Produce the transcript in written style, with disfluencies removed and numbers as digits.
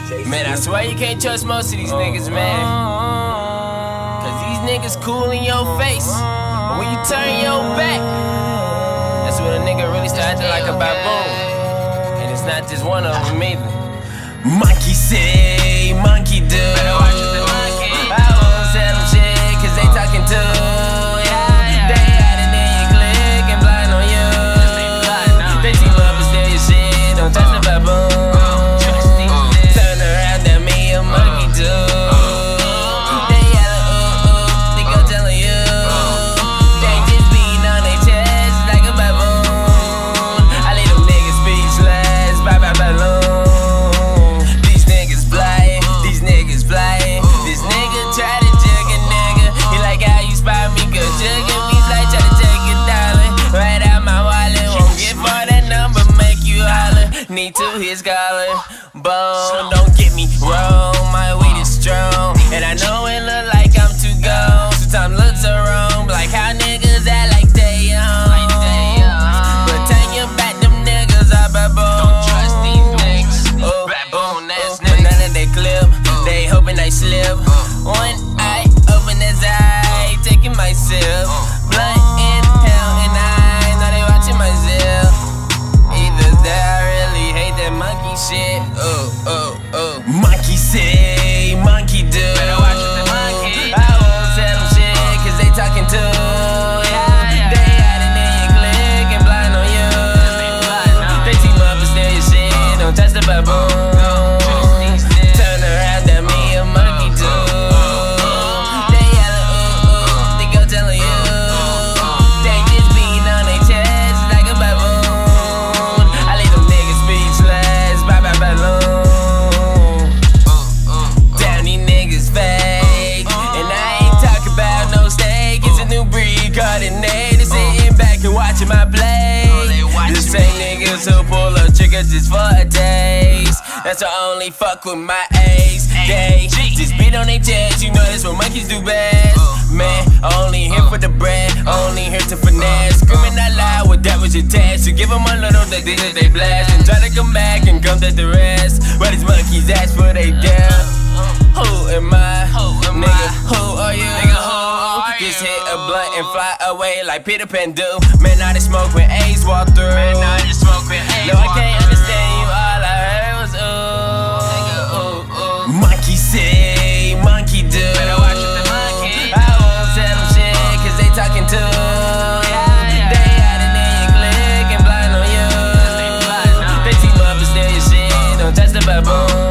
Man, I swear you can't trust most of these niggas, man. Cause these niggas cool in your face, but when you turn your back, that's when a nigga really start acting like a baboon. And it's not just one of them either. Monkey say, monkey do. Better watch what the monkey. I won't tell them shit, cause they talking too. Yeah, they hiding in your clique and blind on you. They team up and steal your shit, don't touch the baboon. Turn around, that me a monkey do. They yelling ooh ooh, they go telling you. They just beating on their chest like a baboon. I leave them niggas speechless, bye bye balloon. These niggas flying, these niggas flying. This nigga try to jug a nigga. He like how you spot me, cause jugging me's like try to take a dollar right out my wallet. Won't get for that number, make you holler. Need to his collar, bone. Don't get me wrong, my weed is strong, and I know it look like I'm too gone. Sometimes looks are wrong, like how niggas act like they young. But turn your back, them niggas are baboon. Don't trust these niggas, baboon ass niggas. None of they clip, they hoping they slip. One eye open as I taking my sip. Blunt inhale and I know they watching my zip. Either that I really hate that monkey shit. Monkey say, monkey do. Better watch what the monkey. I won't tell them shit, cause they talking too. Yeah, they hiding in your clique and blind on you. They team up and steal your shit, don't touch the baboon. Turn around, that me a monkey do. They yelling ooh ooh, they go telling you. They just beating on their chest like a baboon. I leave them niggas speechless, bye bye balloon. Damn, these niggas fake, and I ain't talking about no steak. It's a new breed called an A. They sitting back and watching my play. The same niggas who pull up triggers just for a taste. That's why I only fuck with my ace. They just beat on their chest, you know that's what monkeys do best. Man, only here for the bread, only here to finesse. Screaming out loud, well that was your test. You give them a little, they blast, and try to come back and come to the rest. But these monkeys ask for they death. Who am I? Nigga, who are you? Just hit a blunt and fly away like Peter Pan do. Man, I just smoke when A's walk through. No, I can't understand you, all I heard was ooh. Monkey say, monkey do. Better watch what the monkey. I won't tell them shit, cause they talking too. Yeah, they hiding in your clique and blind on you. They team up and steal your shit, don't touch the baboon.